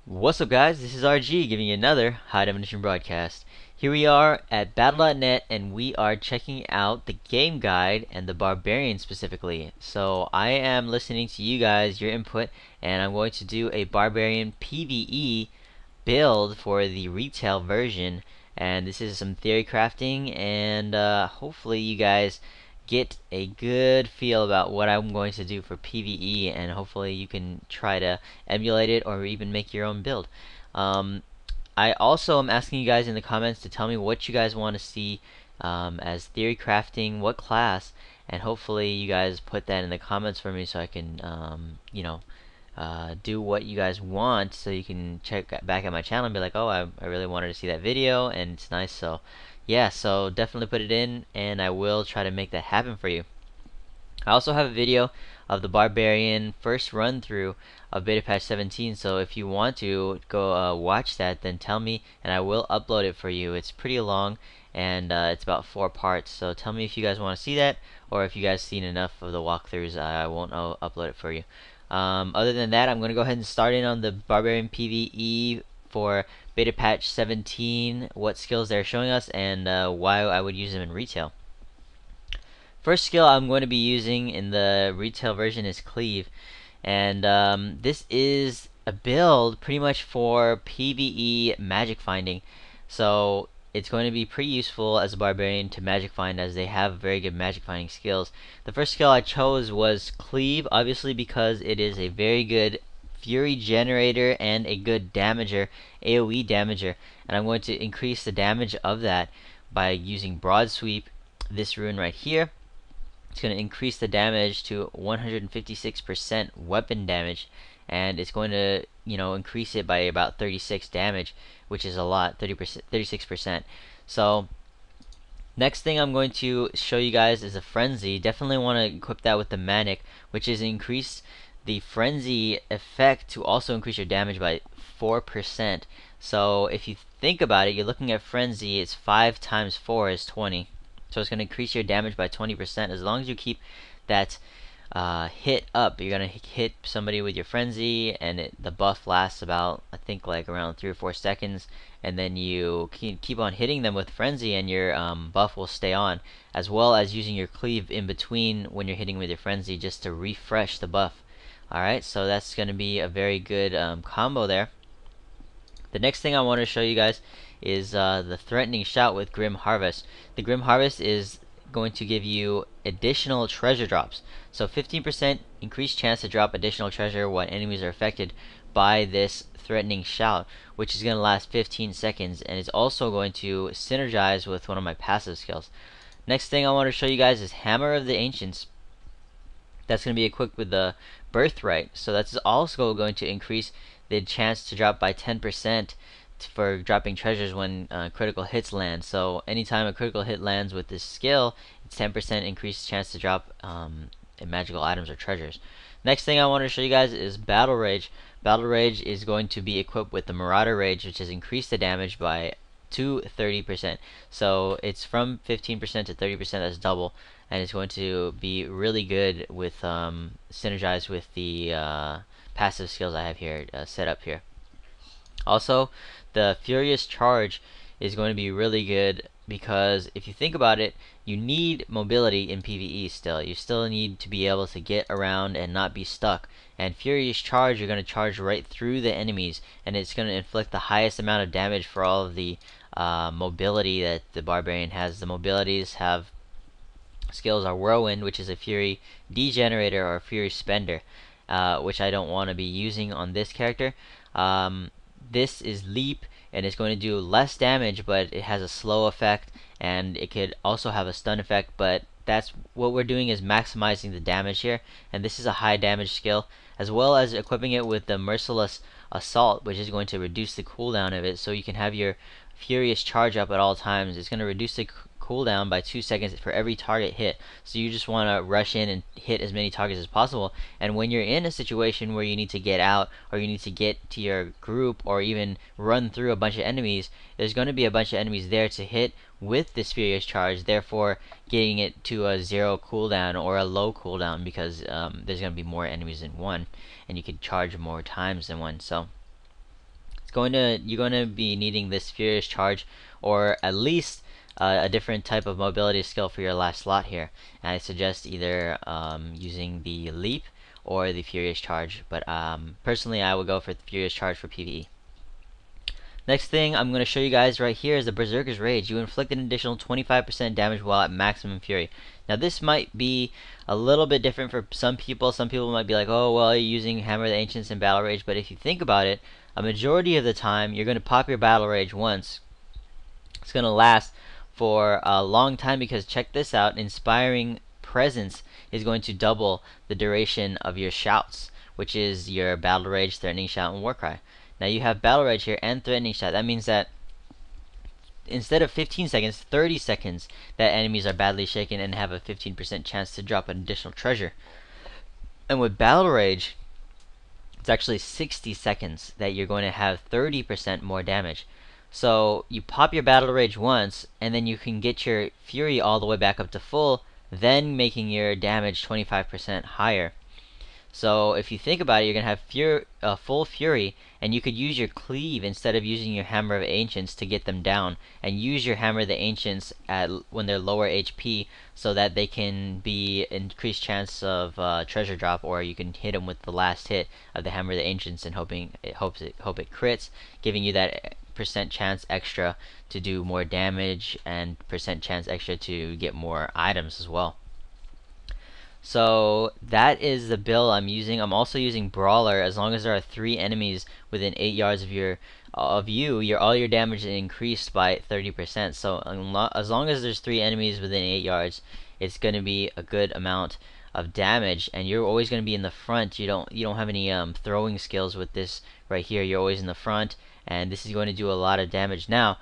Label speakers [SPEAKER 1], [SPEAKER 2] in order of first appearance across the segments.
[SPEAKER 1] What's up, guys? This is RG giving you another high definition broadcast. Here we are at battle.net and we are checking out the game guide and the Barbarian specifically. So I am listening to you guys, your input, and I'm going to do a Barbarian PvE build for the retail version. And this is some theory crafting, and hopefully you guys get a good feel about what I'm going to do for PvE, and hopefully you can try to emulate it or even make your own build. Um, I also am asking you guys in the comments to tell me what you guys want to see as theory crafting, what class, and hopefully you guys put that in the comments for me so I can, do what you guys want, so you can check back at my channel and be like, oh, I really wanted to see that video and it's nice. So yeah, so definitely put it in and I will try to make that happen for you. I also have a video of the Barbarian first run through of beta patch 17, so if you want to go watch that, then tell me and I will upload it for you. It's pretty long, and it's about 4 parts, so tell me if you guys want to see that, or if you guys seen enough of the walkthroughs. I won't upload it for you. Other than that, I'm going to go ahead and start in on the Barbarian PvE for beta patch 17, what skills they're showing us, and why I would use them in retail. First skill I'm going to be using in the retail version is Cleave, and this is a build pretty much for PvE magic finding. So it's going to be pretty useful as a barbarian to magic find, as they have very good magic finding skills. The first skill I chose was Cleave, obviously because it is a very good fury generator and a good damager, AoE damager, and I'm going to increase the damage of that by using broad sweep, this rune right here. It's going to increase the damage to 156% weapon damage, and it's going to, increase it by about 36 damage, which is a lot, 30%, 36%. So next thing I'm going to show you guys is a frenzy. Definitely want to equip that with the manic, which is increase the frenzy effect to also increase your damage by 4%. So if you think about it, you're looking at frenzy, it's 5 times 4 is 20. So it's going to increase your damage by 20%. As long as you keep that hit up, you're going to hit somebody with your frenzy, and the buff lasts about, I think, like around 3 or 4 seconds, and then you keep on hitting them with frenzy, and your buff will stay on, as well as using your cleave in between when you're hitting with your frenzy just to refresh the buff. Alright, so that's going to be a very good combo there. The next thing I want to show you guys is the Threatening Shout with Grim Harvest. The Grim Harvest is going to give you additional treasure drops. So 15% increased chance to drop additional treasure when enemies are affected by this Threatening Shout, which is going to last 15 seconds, and it's also going to synergize with one of my passive skills. Next thing I want to show you guys is Hammer of the Ancients. That's going to be equipped with the Birthright, so that's also going to increase the chance to drop by 10% for dropping treasures when critical hits land. So anytime a critical hit lands with this skill, it's 10% increased chance to drop magical items or treasures. Next thing I want to show you guys is Battle Rage. Battle Rage is going to be equipped with the Marauder Rage, which has increased the damage by 30%. So it's from 15% to 30%, that's double, and it's going to be really good with synergize with the passive skills I have here set up here. Also, the Furious Charge is going to be really good because if you think about it, you need mobility in PvE still. You still need to be able to get around and not be stuck. And Furious Charge, you're going to charge right through the enemies, and it's going to inflict the highest amount of damage for all of the mobility that the Barbarian has. The mobilities have skills are Whirlwind, which is a Fury Degenerator or Fury Spender, which I don't want to be using on this character. This is Leap, and it's going to do less damage, but it has a slow effect, and it could also have a stun effect, but that's what we're doing, is maximizing the damage here, and this is a high damage skill, as well as equipping it with the Merciless Assault, which is going to reduce the cooldown of it, so you can have your Furious Charge up at all times. It's going to reduce the cooldown by 2 seconds for every target hit, so you just want to rush in and hit as many targets as possible. And when you're in a situation where you need to get out, or you need to get to your group, or even run through a bunch of enemies, there's going to be a bunch of enemies there to hit with this Furious Charge, therefore getting it to a 0 cooldown or a low cooldown, because there's going to be more enemies than one, and you can charge more times than one. So you're going to be needing this Furious Charge, or at least a different type of mobility skill for your last slot here. And I suggest either using the Leap or the Furious Charge, but personally I would go for the Furious Charge for PvE. Next thing I'm going to show you guys right here is the Berserker's Rage. You inflict an additional 25% damage while at maximum fury. Now this might be a little bit different for some people. Some people might be like, oh well, you're using Hammer of the Ancients in Battle Rage, but if you think about it, a majority of the time you're going to pop your Battle Rage once. It's going to last for a long time, because check this out, Inspiring Presence is going to double the duration of your shouts, which is your Battle Rage, Threatening Shout, and Warcry. Now you have Battle Rage here and Threatening Shout. That means that instead of 15 seconds, 30 seconds that enemies are badly shaken and have a 15% chance to drop an additional treasure. And with Battle Rage, it's actually 60 seconds that you're going to have 30% more damage. So you pop your Battle Rage once, and then you can get your Fury all the way back up to full, then making your damage 25% higher. So if you think about it, you're going to have full Fury, and you could use your Cleave instead of using your Hammer of Ancients to get them down, and use your Hammer of the Ancients when they're lower HP, so that they can be increased chance of treasure drop, or you can hit them with the last hit of the Hammer of the Ancients and hope it crits, giving you that percent chance extra to do more damage and percent chance extra to get more items as well. So that is the build I'm using. I'm also using Brawler. As long as there are 3 enemies within 8 yards of all your damage is increased by 30%. So as long as there's 3 enemies within 8 yards, it's going to be a good amount of damage, and you're always going to be in the front. You don't have any throwing skills with this right here. You're always in the front, and this is going to do a lot of damage. Now,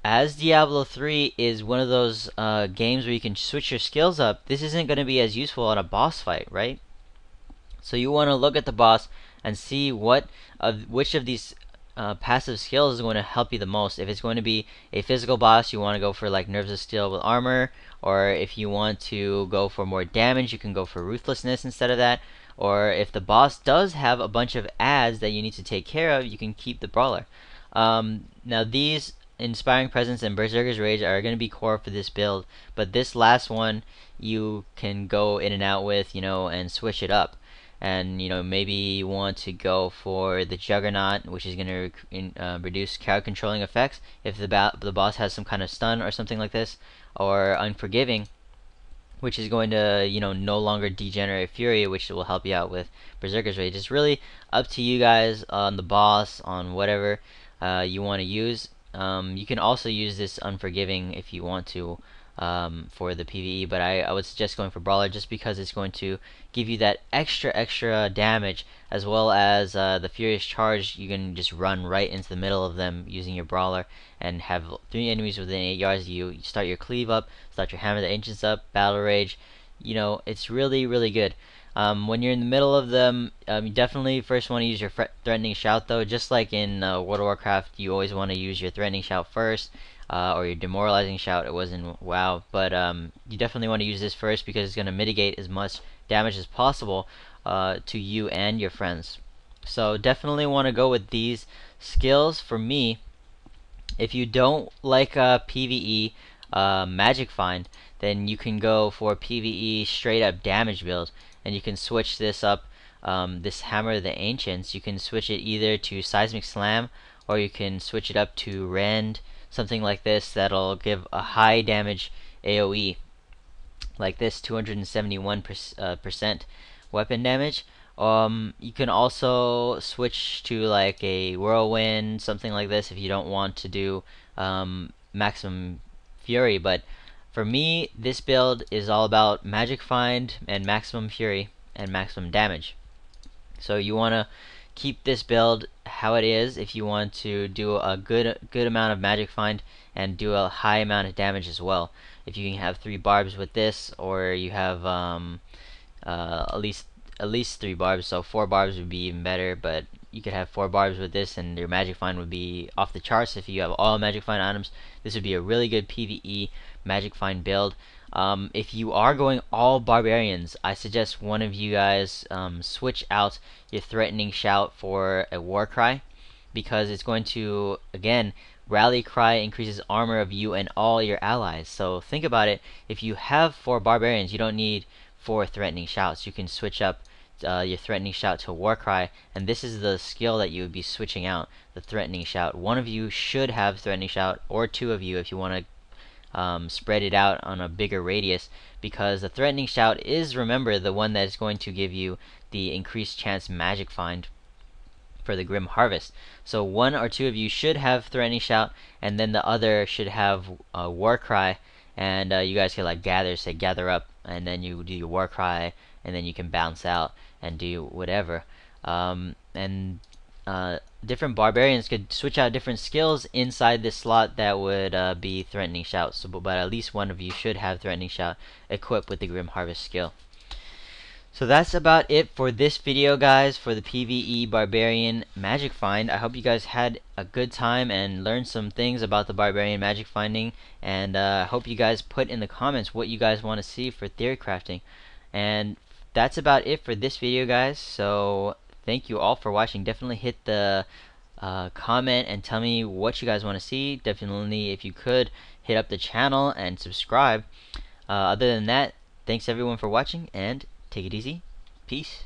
[SPEAKER 1] as Diablo 3 is one of those games where you can switch your skills up, this isn't going to be as useful in a boss fight, right? So you want to look at the boss and see which of these passive skills is going to help you the most. If it's going to be a physical boss, you want to go for like Nerves of Steel with armor, or if you want to go for more damage, you can go for Ruthlessness instead of that. Or if the boss does have a bunch of adds that you need to take care of, you can keep the Brawler. Now these Inspiring Presence and Berserker's Rage are going to be core for this build, but this last one you can go in and out with, and switch it up. And maybe you want to go for the Juggernaut, which is going to reduce crowd controlling effects if the boss has some kind of stun or something like this, or Unforgiving, which is going to no longer degenerate Fury, which will help you out with Berserker's Rage. It's really up to you guys on the boss, on whatever you want to use. You can also use this Unforgiving if you want to for the PvE, but I would suggest going for Brawler, just because it's going to give you that extra damage, as well as the Furious Charge. You can just run right into the middle of them using your Brawler and have 3 enemies within 8 yards. You start your Cleave up, start your Hammer of the Ancients up, Battle Rage. It's really good. When you're in the middle of them, you definitely first want to use your Threatening Shout, though. Just like in World of Warcraft, you always want to use your Threatening Shout first, or your Demoralizing Shout. It was in WoW, but you definitely want to use this first, because it's going to mitigate as much damage as possible to you and your friends. So definitely want to go with these skills. For me, if you don't like PvE Magic Find, then you can go for PvE straight up damage build, and you can switch this up. This Hammer of the Ancients, you can switch it either to Seismic Slam, or you can switch it up to Rend, something like this, that'll give a high damage AoE like this, 271% weapon damage. You can also switch to like a Whirlwind, something like this, if you don't want to do maximum Fury. But for me, this build is all about Magic Find and maximum Fury and maximum damage. So you want to keep this build how it is if you want to do a good amount of Magic Find and do a high amount of damage as well. If you can have 3 barbs with this, or you have at least 3 barbs, so 4 barbs would be even better, but you could have 4 barbs with this and your Magic Find would be off the charts. If you have all Magic Find items, this would be a really good PvE Magic Find build. If you are going all Barbarians, I suggest one of you guys switch out your Threatening Shout for a Warcry, because it's going to, again, rally cry increases armor of you and all your allies. So think about it. If you have 4 barbarians, you don't need 4 threatening shouts. You can switch up your threatening shout to war cry, and this is the skill that you would be switching out, the threatening shout. One of you should have threatening shout, or 2 of you if you want to spread it out on a bigger radius, because the threatening shout is, remember, the one that is going to give you the increased chance magic find for the Grim Harvest. So 1 or 2 of you should have threatening shout, and then the other should have war cry, and you guys can like say gather up, and then you do your war cry, and then you can bounce out and do whatever. And different barbarians could switch out different skills inside this slot that would be threatening shout. So, but at least one of you should have threatening shout equipped with the Grim Harvest skill. So that's about it for this video, guys, for the PvE Barbarian Magic Find. I hope you guys had a good time and learned some things about the Barbarian Magic Finding, and I hope you guys put in the comments what you guys want to see for theory crafting. And that's about it for this video, guys. So thank you all for watching. Definitely hit the comment and tell me what you guys want to see. Definitely, if you could, hit up the channel and subscribe. Other than that, thanks everyone for watching, and take it easy. Peace.